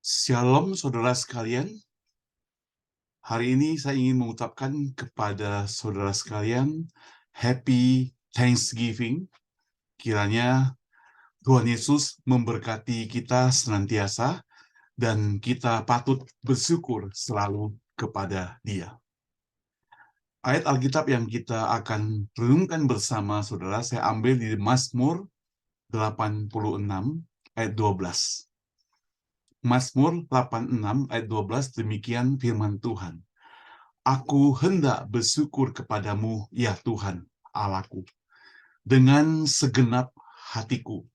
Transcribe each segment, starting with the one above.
Shalom saudara sekalian, hari ini saya ingin mengucapkan kepada saudara sekalian Happy Thanksgiving. Kiranya Tuhan Yesus memberkati kita senantiasa dan kita patut bersyukur selalu kepada Dia. Ayat Alkitab yang kita akan renungkan bersama saudara, saya ambil di Mazmur 86 ayat 12. Mazmur 86 ayat 12, demikian firman Tuhan. Aku hendak bersyukur kepadamu, ya Tuhan, Allahku, dengan segenap hatiku,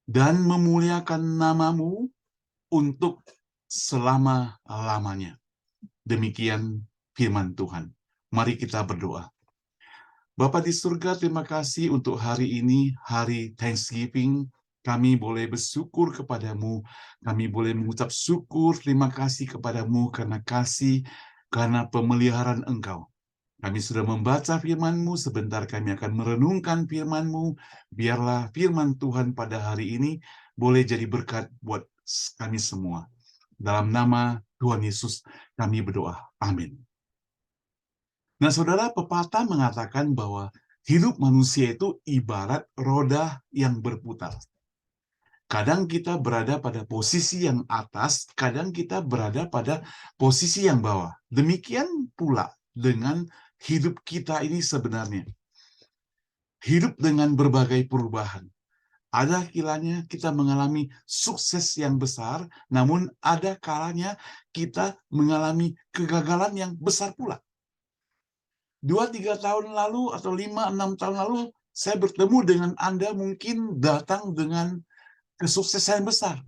dan memuliakan namamu untuk selama-lamanya. Demikian firman Tuhan. Mari kita berdoa. Bapa di surga, terima kasih untuk hari ini, hari Thanksgiving. Kami boleh bersyukur kepadamu, kami boleh mengucap syukur, terima kasih kepadamu karena pemeliharaan Engkau. Kami sudah membaca firman-Mu, sebentar kami akan merenungkan firman-Mu. Biarlah firman Tuhan pada hari ini boleh jadi berkat buat kami semua. Dalam nama Tuhan Yesus kami berdoa. Amin. Nah, saudara, pepatah mengatakan bahwa hidup manusia itu ibarat roda yang berputar. Kadang kita berada pada posisi yang atas, kadang kita berada pada posisi yang bawah. Demikian pula dengan hidup kita ini sebenarnya. Hidup dengan berbagai perubahan. Ada kalanya kita mengalami sukses yang besar, namun ada kalanya kita mengalami kegagalan yang besar pula. 2-3 tahun lalu atau 5-6 tahun lalu, saya bertemu dengan Anda mungkin datang dengan kesuksesan besar.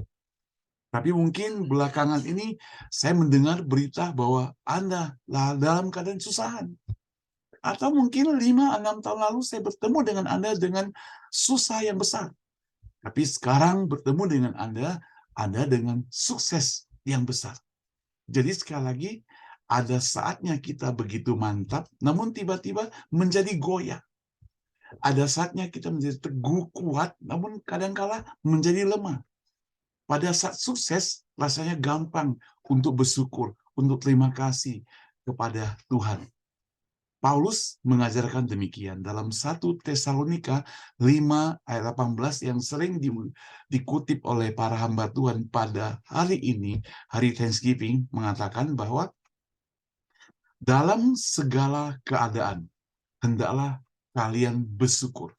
Tapi mungkin belakangan ini saya mendengar berita bahwa Anda dalam keadaan susahan. Atau mungkin 5-6 tahun lalu saya bertemu dengan Anda dengan susah yang besar. Tapi sekarang bertemu dengan Anda dengan sukses yang besar. Jadi sekali lagi, ada saatnya kita begitu mantap, namun tiba-tiba menjadi goyah. Ada saatnya kita menjadi teguh kuat, namun kadangkala menjadi lemah. Pada saat sukses, rasanya gampang untuk bersyukur, untuk terima kasih kepada Tuhan. Paulus mengajarkan demikian dalam 1 Tesalonika 5 ayat 18 yang sering dikutip oleh para hamba Tuhan pada hari ini, hari Thanksgiving, mengatakan bahwa dalam segala keadaan, hendaklah kalian bersyukur,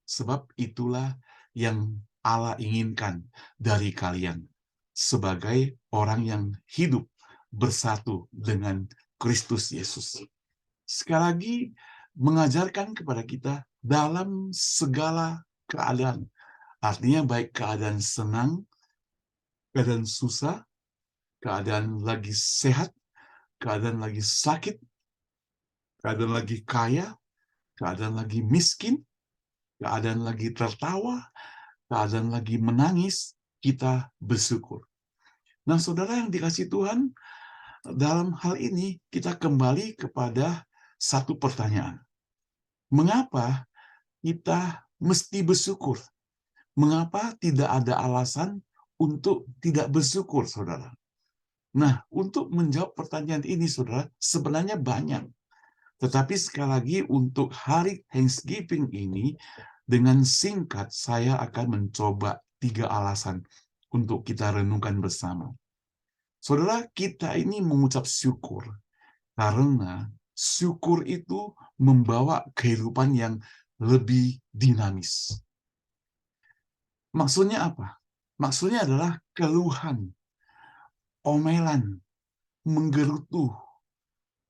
sebab itulah yang Allah inginkan dari kalian sebagai orang yang hidup bersatu dengan Kristus Yesus. Sekali lagi mengajarkan kepada kita dalam segala keadaan. Artinya baik keadaan senang, keadaan susah, keadaan lagi sehat, keadaan lagi sakit, keadaan lagi kaya, keadaan lagi miskin, keadaan lagi tertawa, keadaan lagi menangis, kita bersyukur. Nah, saudara yang dikasih Tuhan, dalam hal ini kita kembali kepada satu pertanyaan. Mengapa kita mesti bersyukur? Mengapa tidak ada alasan untuk tidak bersyukur, saudara? Nah, untuk menjawab pertanyaan ini, saudara, sebenarnya banyak. Tetapi sekali lagi untuk hari Thanksgiving ini, dengan singkat saya akan mencoba 3 alasan untuk kita renungkan bersama. Saudara, kita ini mengucap syukur karena syukur itu membawa kehidupan yang lebih dinamis. Maksudnya apa? Maksudnya adalah keluhan, omelan, menggerutu,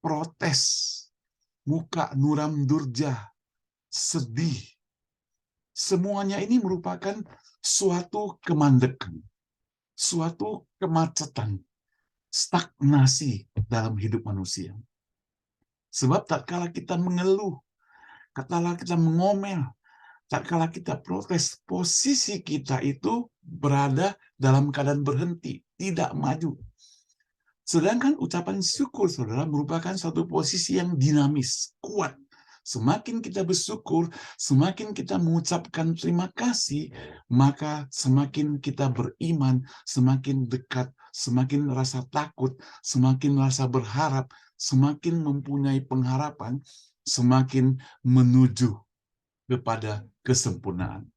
protes, muka muram durja, sedih. Semuanya ini merupakan suatu kemandekan, suatu kemacetan, stagnasi dalam hidup manusia. Sebab tatkala kita mengeluh, tatkala kita mengomel, tatkala kita protes, posisi kita itu berada dalam keadaan berhenti, tidak maju. Sedangkan ucapan syukur, saudara, merupakan suatu posisi yang dinamis, kuat, Semakin kita bersyukur, semakin kita mengucapkan terima kasih, maka semakin kita beriman, semakin dekat, semakin rasa takut, semakin rasa berharap, semakin mempunyai pengharapan, semakin menuju kepada kesempurnaan.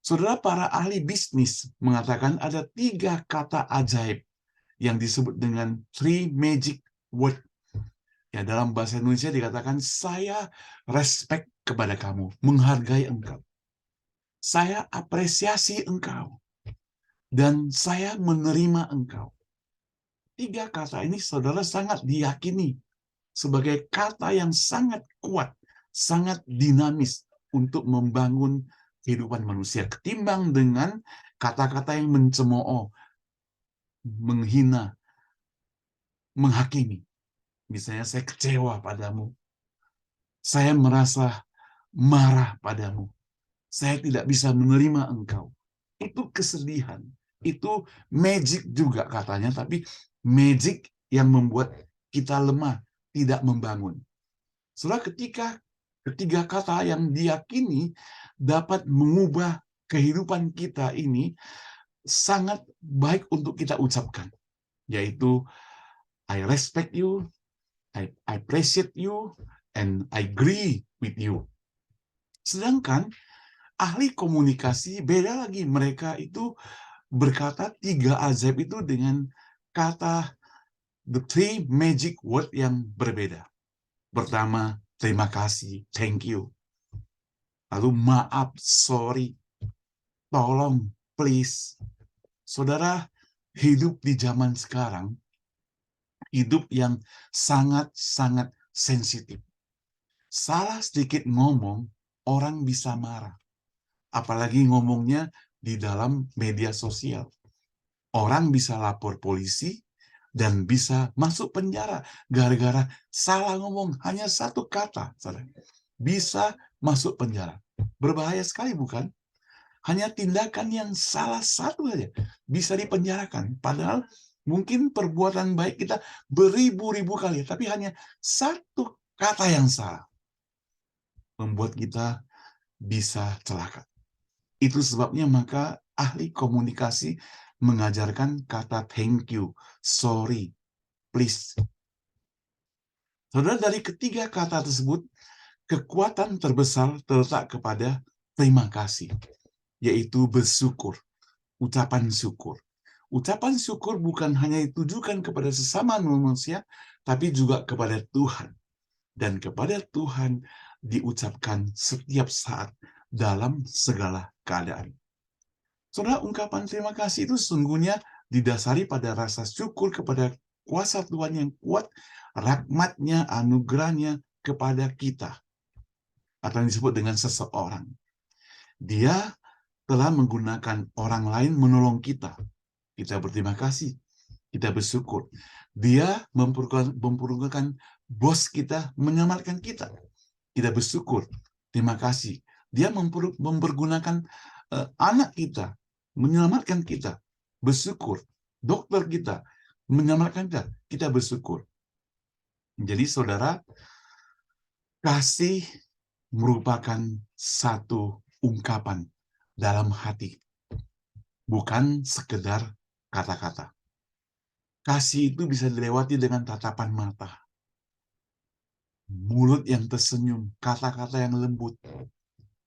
Saudara, para ahli bisnis mengatakan ada 3 kata ajaib yang disebut dengan 3 magic word. Ya, dalam bahasa Indonesia dikatakan, saya respect kepada kamu, menghargai engkau. Saya apresiasi engkau. Dan saya menerima engkau. 3 kata ini saudara sangat diyakini sebagai kata yang sangat kuat, sangat dinamis untuk membangun kehidupan manusia. Ketimbang dengan kata-kata yang mencemooh, menghina, menghakimi. Misalnya, saya kecewa padamu. Saya merasa marah padamu. Saya tidak bisa menerima engkau. Itu kesedihan. Itu magic juga katanya, tapi magic yang membuat kita lemah, tidak membangun. Setelah ketiga kata yang diyakini dapat mengubah kehidupan kita ini sangat baik untuk kita ucapkan. Yaitu, I respect you, I appreciate you, and I agree with you. Sedangkan ahli komunikasi beda lagi. Mereka itu berkata 3 ajaib itu dengan kata the 3 magic word yang berbeda. Pertama, terima kasih, thank you. Lalu maaf, sorry, tolong, please. Saudara, hidup di zaman sekarang, hidup yang sangat-sangat sensitif. Salah sedikit ngomong, orang bisa marah. Apalagi ngomongnya di dalam media sosial. Orang bisa lapor polisi dan bisa masuk penjara gara-gara salah ngomong hanya 1 kata. Bisa masuk penjara. Berbahaya sekali, bukan? Hanya tindakan yang salah satu saja bisa dipenjarakan. Padahal mungkin perbuatan baik kita beribu-ribu kali, tapi hanya 1 kata yang salah membuat kita bisa celaka. Itu sebabnya maka ahli komunikasi mengajarkan kata thank you, sorry, please. Saudara, dari ketiga kata tersebut, kekuatan terbesar terletak kepada terima kasih, yaitu bersyukur, ucapan syukur. Ucapan syukur bukan hanya ditujukan kepada sesama manusia, tapi juga kepada Tuhan. Dan kepada Tuhan diucapkan setiap saat dalam segala keadaan. Saudara, ungkapan terima kasih itu sesungguhnya didasari pada rasa syukur kepada kuasa Tuhan yang kuat, rahmat-Nya, anugerah-Nya kepada kita. Atau yang disebut dengan seseorang. Dia telah menggunakan orang lain menolong kita. Kita berterima kasih. Kita bersyukur. Dia mempergunakan bos kita menyelamatkan kita. Kita bersyukur. Terima kasih. Dia mempergunakan anak kita menyelamatkan kita. Bersyukur. Dokter kita menyelamatkan kita. Kita bersyukur. Jadi saudara, kasih merupakan satu ungkapan dalam hati. Bukan sekedar kata-kata. Kasih itu bisa dilewati dengan tatapan mata. Mulut yang tersenyum, kata-kata yang lembut.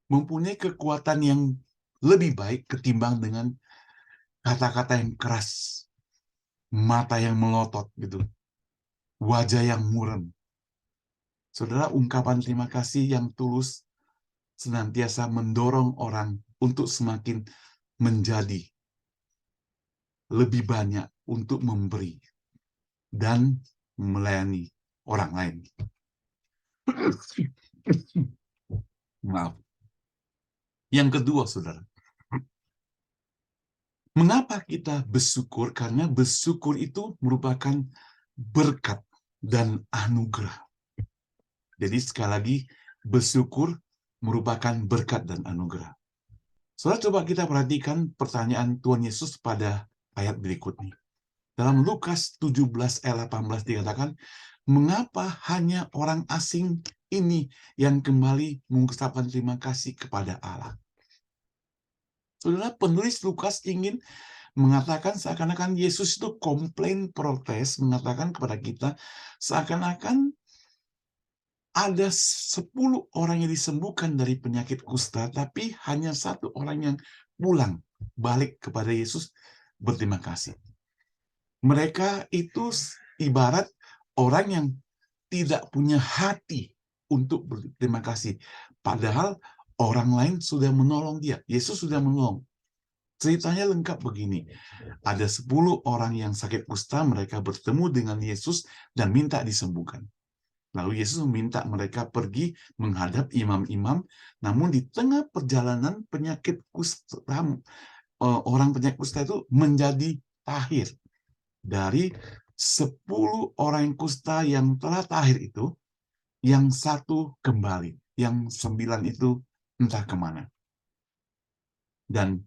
Mempunyai kekuatan yang lebih baik ketimbang dengan kata-kata yang keras. Mata yang melotot gitu. Wajah yang muram. Saudara, ungkapan terima kasih yang tulus senantiasa mendorong orang untuk semakin menjadi lebih banyak untuk memberi dan melayani orang lain. Maaf. Yang kedua, saudara, mengapa kita bersyukur? Karena bersyukur itu merupakan berkat dan anugerah. Jadi sekali lagi, bersyukur merupakan berkat dan anugerah. Saudara, coba kita perhatikan pertanyaan Tuhan Yesus pada ayat berikutnya. Dalam Lukas 17 ayat 18 dikatakan, mengapa hanya orang asing ini yang kembali mengucapkan terima kasih kepada Allah? Saudara, penulis Lukas ingin mengatakan seakan-akan Yesus itu komplain, protes, mengatakan kepada kita seakan-akan ada 10 orang yang disembuhkan dari penyakit kusta, tapi hanya 1 orang yang pulang balik kepada Yesus berterima kasih. Mereka itu ibarat orang yang tidak punya hati untuk berterima kasih. Padahal orang lain sudah menolong dia. Yesus sudah menolong. Ceritanya lengkap begini. Ada 10 orang yang sakit kusta, mereka bertemu dengan Yesus dan minta disembuhkan. Lalu Yesus meminta mereka pergi menghadap imam-imam, namun di tengah perjalanan penyakit kusta, orang penyakit kusta itu menjadi tahir. Dari 10 orang kusta yang telah tahir itu, yang 1 kembali, yang 9 itu entah kemana. Dan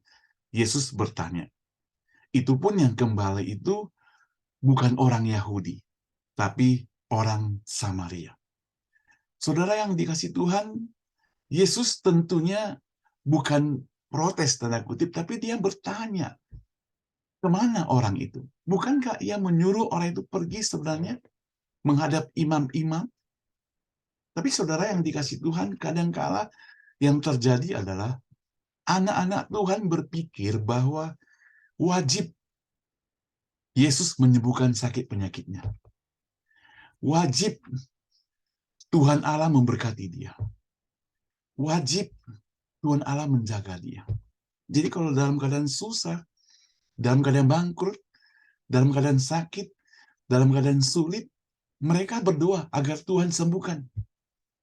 Yesus bertanya, itu pun yang kembali itu bukan orang Yahudi, tapi orang Samaria. Saudara yang dikasih Tuhan, Yesus tentunya bukan protes tanda kutip, tapi dia bertanya, kemana orang itu? Bukankah ia menyuruh orang itu pergi sebenarnya menghadap imam-imam? Tapi saudara yang dikasih Tuhan, kadangkala yang terjadi adalah anak-anak Tuhan berpikir bahwa wajib Yesus menyembuhkan sakit penyakitnya. Wajib Tuhan Allah memberkati dia. Wajib Tuhan Allah menjaga dia. Jadi kalau dalam keadaan susah, dalam keadaan bangkrut, dalam keadaan sakit, dalam keadaan sulit, mereka berdoa agar Tuhan sembuhkan.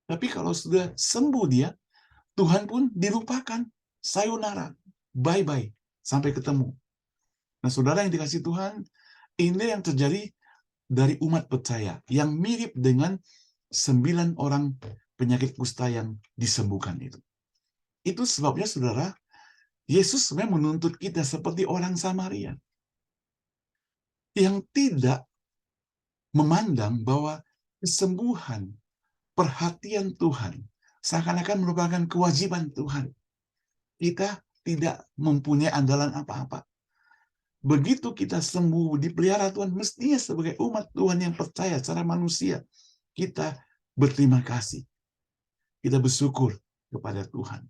Tapi kalau sudah sembuh dia, Tuhan pun dilupakan. Sayonara, bye-bye, sampai ketemu. Nah, saudara yang dikasih Tuhan, ini yang terjadi dari umat percaya, yang mirip dengan 9 orang penyakit kusta yang disembuhkan itu. Itu sebabnya, saudara, Yesus sebenarnya menuntut kita seperti orang Samaria, yang tidak memandang bahwa kesembuhan, perhatian Tuhan, seakan-akan merupakan kewajiban Tuhan. Kita tidak mempunyai andalan apa-apa. Begitu kita sembuh, dipelihara Tuhan, mestinya sebagai umat Tuhan yang percaya secara manusia, kita berterima kasih. Kita bersyukur kepada Tuhan.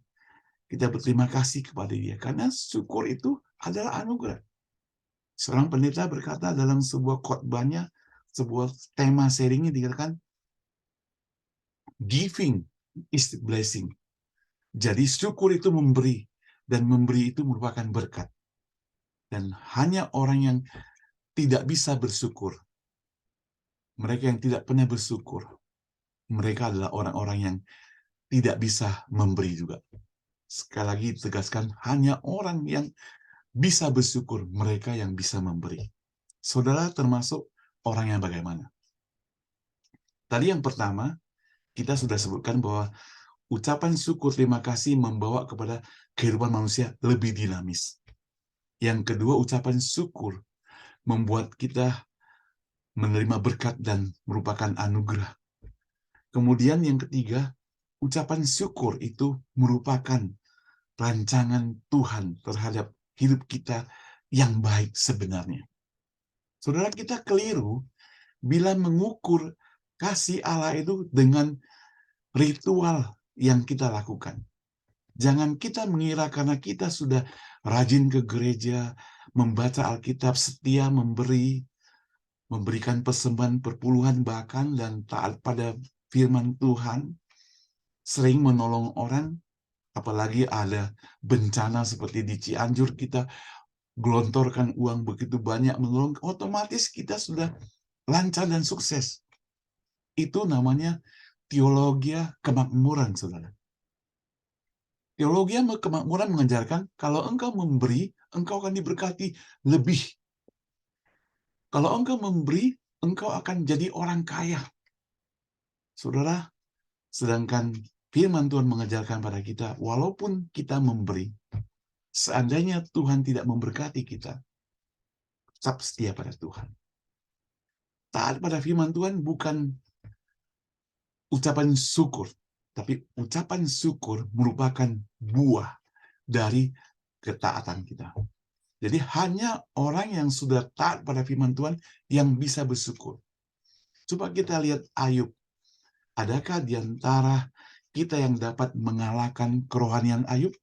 Kita berterima kasih kepada Dia. Karena syukur itu adalah anugerah. Seorang pendeta berkata dalam sebuah khotbahnya, sebuah tema sharingnya dikatakan, giving is the blessing. Jadi syukur itu memberi, dan memberi itu merupakan berkat. Dan hanya orang yang tidak bisa bersyukur, mereka yang tidak pernah bersyukur, mereka adalah orang-orang yang tidak bisa memberi juga. Sekali lagi ditegaskan, hanya orang yang bisa bersyukur, mereka yang bisa memberi. Saudara termasuk orang yang bagaimana? Tadi yang pertama, kita sudah sebutkan bahwa ucapan syukur terima kasih membawa kepada kehidupan manusia lebih dinamis. Yang kedua, ucapan syukur membuat kita menerima berkat dan merupakan anugerah. Kemudian yang ketiga, ucapan syukur itu merupakan rancangan Tuhan terhadap hidup kita yang baik sebenarnya. Saudara, kita keliru bila mengukur kasih Allah itu dengan ritual yang kita lakukan. Jangan kita mengira karena kita sudah rajin ke gereja, membaca Alkitab, setia memberi, memberikan persembahan perpuluhan bahkan, dan taat pada firman Tuhan, sering menolong orang, apalagi ada bencana seperti di Cianjur, kita gelontorkan uang begitu banyak menolong, otomatis kita sudah lancar dan sukses. Itu namanya teologi kemakmuran, saudara. Teologi kemakmuran mengajarkan kalau engkau memberi, engkau akan diberkati lebih. Kalau engkau memberi, engkau akan jadi orang kaya. Saudara, sedangkan firman Tuhan mengajarkan pada kita, walaupun kita memberi, seandainya Tuhan tidak memberkati kita, tetap setia pada Tuhan. Taat pada firman Tuhan bukan ucapan syukur, tapi ucapan syukur merupakan buah dari ketaatan kita. Jadi hanya orang yang sudah taat pada firman Tuhan yang bisa bersyukur. Coba kita lihat Ayub. Adakah di antara kita yang dapat mengalahkan kerohanian Ayub?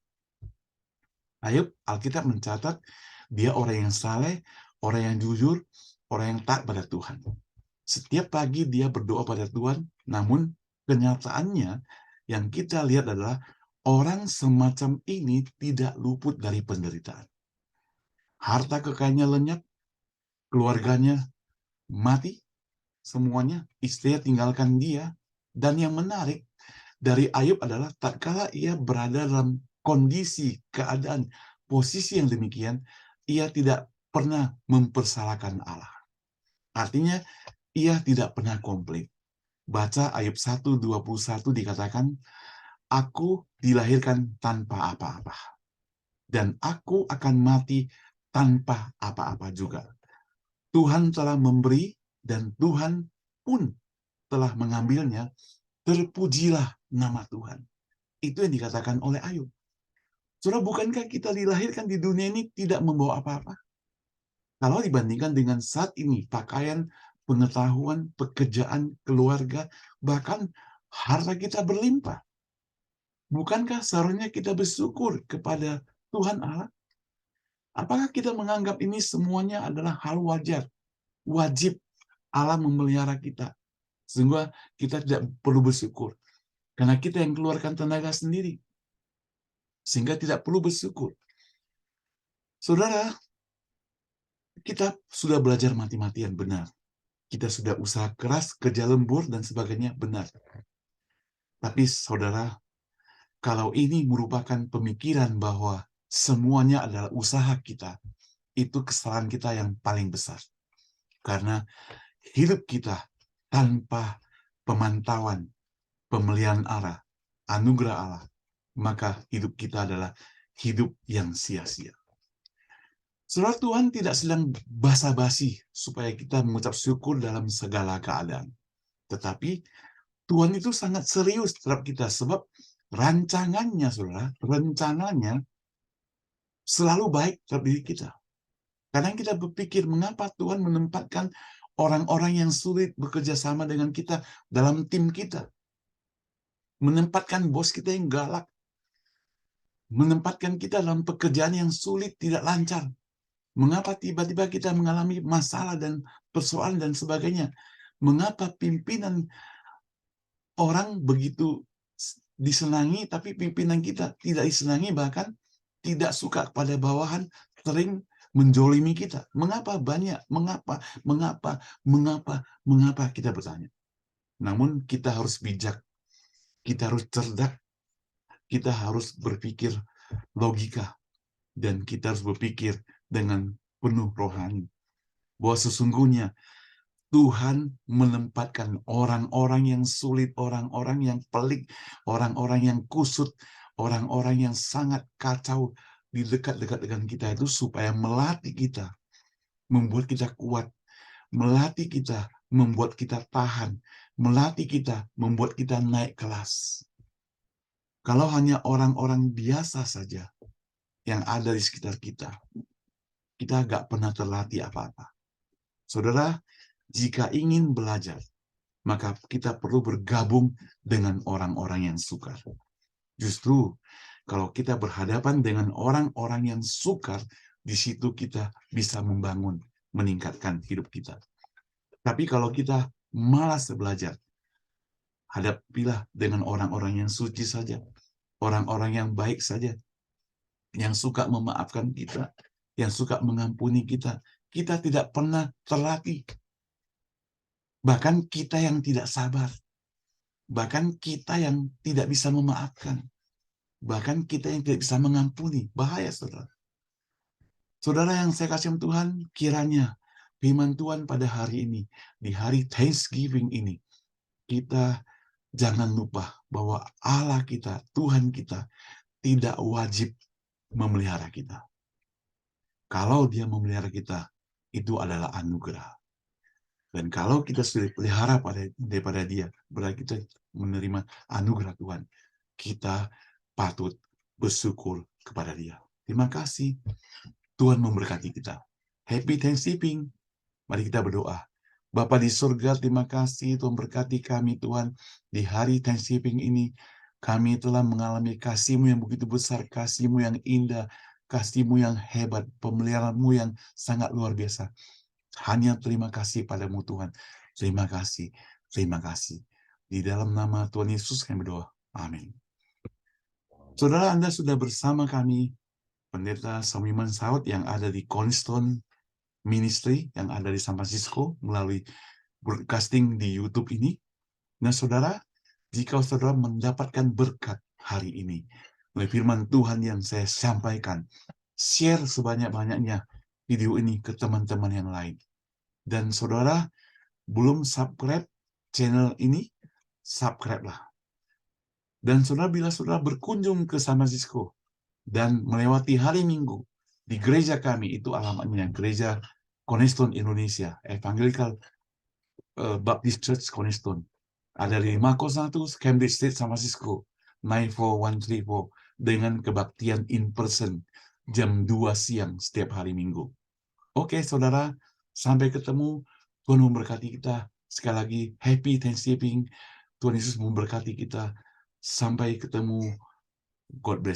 Ayub, Alkitab mencatat, dia orang yang saleh, orang yang jujur, orang yang taat pada Tuhan. Setiap pagi dia berdoa pada Tuhan, namun kenyataannya yang kita lihat adalah orang semacam ini tidak luput dari penderitaan. Harta kekayaannya lenyap, keluarganya mati, semuanya, istrinya tinggalkan dia. Dan yang menarik dari Ayub adalah tatkala ia berada dalam kondisi, keadaan, posisi yang demikian, ia tidak pernah mempersalahkan Allah. Artinya, ia tidak pernah komplain. Baca Ayub 1:21 dikatakan, aku dilahirkan tanpa apa-apa, dan aku akan mati tanpa apa-apa juga. Tuhan telah memberi, dan Tuhan pun telah mengambilnya, terpujilah nama Tuhan. Itu yang dikatakan oleh Ayub. Saudara, bukankah kita dilahirkan di dunia ini tidak membawa apa-apa? Kalau dibandingkan dengan saat ini, pakaian, pengetahuan, pekerjaan, keluarga, bahkan harta kita berlimpah. Bukankah seharusnya kita bersyukur kepada Tuhan Allah? Apakah kita menganggap ini semuanya adalah hal wajar, wajib Allah memelihara kita, sehingga kita tidak perlu bersyukur? Karena kita yang keluarkan tenaga sendiri, sehingga tidak perlu bersyukur. Saudara, kita sudah belajar mati-matian, benar. Kita sudah usaha keras, kerja lembur, dan sebagainya, benar. Tapi saudara, kalau ini merupakan pemikiran bahwa semuanya adalah usaha kita, itu kesalahan kita yang paling besar. Karena hidup kita tanpa pemantauan, pemeliharaan Allah, anugerah Allah, maka hidup kita adalah hidup yang sia-sia. Saudara, Tuhan tidak sedang basa-basi supaya kita mengucap syukur dalam segala keadaan. Tetapi Tuhan itu sangat serius terhadap kita, sebab rancangannya, saudara, rencananya selalu baik terhadap diri kita. Kadang kita berpikir, mengapa Tuhan menempatkan orang-orang yang sulit bekerja sama dengan kita dalam tim kita? Menempatkan bos kita yang galak, menempatkan kita dalam pekerjaan yang sulit, tidak lancar. Mengapa tiba-tiba kita mengalami masalah dan persoalan dan sebagainya? Mengapa pimpinan orang begitu disenangi, tapi pimpinan kita tidak disenangi, bahkan tidak suka kepada bawahan, sering menjolimi kita? Mengapa banyak? Mengapa kita bertanya? Namun kita harus bijak, kita harus cerdak, kita harus berpikir logika, dan kita harus berpikir dengan penuh rohani, bahwa sesungguhnya Tuhan menempatkan orang-orang yang sulit, orang-orang yang pelik, orang-orang yang kusut, orang-orang yang sangat kacau di dekat-dekat dengan kita itu supaya melatih kita, membuat kita kuat, melatih kita, membuat kita tahan, melatih kita, membuat kita naik kelas. Kalau hanya orang-orang biasa saja yang ada di sekitar kita, kita nggak pernah terlatih apa-apa. Saudara, jika ingin belajar, maka kita perlu bergabung dengan orang-orang yang sukar. Justru, kalau kita berhadapan dengan orang-orang yang sukar, di situ kita bisa membangun, meningkatkan hidup kita. Tapi kalau kita malas belajar, hadapilah dengan orang-orang yang suci saja, orang-orang yang baik saja, yang suka memaafkan kita, yang suka mengampuni kita. Kita tidak pernah terlatih. Bahkan kita yang tidak sabar. Bahkan kita yang tidak bisa memaafkan. Bahkan kita yang tidak bisa mengampuni. Bahaya, saudara. Saudara yang saya kasih Tuhan, kiranya firman Tuhan pada hari ini, di hari Thanksgiving ini, kita jangan lupa bahwa Allah kita, Tuhan kita, tidak wajib memelihara kita. Kalau dia memelihara kita, itu adalah anugerah. Dan kalau kita sudah pelihara daripada Dia, berarti kita menerima anugerah Tuhan. Kita patut bersyukur kepada Dia. Terima kasih. Tuhan memberkati kita. Happy Thanksgiving. Mari kita berdoa. Bapa di surga, terima kasih Tuhan berkati kami Tuhan. Di hari Thanksgiving ini, kami telah mengalami kasih-Mu yang begitu besar, kasih-Mu yang indah, kasih-Mu yang hebat, pemeliharaan-Mu yang sangat luar biasa. Hanya terima kasih padamu Tuhan. Terima kasih. Terima kasih. Di dalam nama Tuhan Yesus kami berdoa. Amin. Saudara, Anda sudah bersama kami, Pendeta Somiman Saud yang ada di Cornerstone Ministry yang ada di San Francisco melalui broadcasting di YouTube ini. Nah, saudara, jika saudara mendapatkan berkat hari ini oleh firman Tuhan yang saya sampaikan, share sebanyak-banyaknya video ini ke teman-teman yang lain. Dan saudara, belum subscribe channel ini, subscribe-lah. Dan saudara, bila saudara berkunjung ke San Francisco dan melewati hari Minggu di gereja kami, itu alamatnya Gereja Cornerstone Indonesia, Evangelical Baptist Church Cornerstone. Ada di 501 Cambridge Street, San Francisco, 94134, dengan kebaktian in person jam 2 siang setiap hari Minggu. Oke, saudara, sampai ketemu. Tuhan memberkati kita. Sekali lagi, Happy Thanksgiving. Tuhan Yesus memberkati kita. Sampai ketemu. God bless.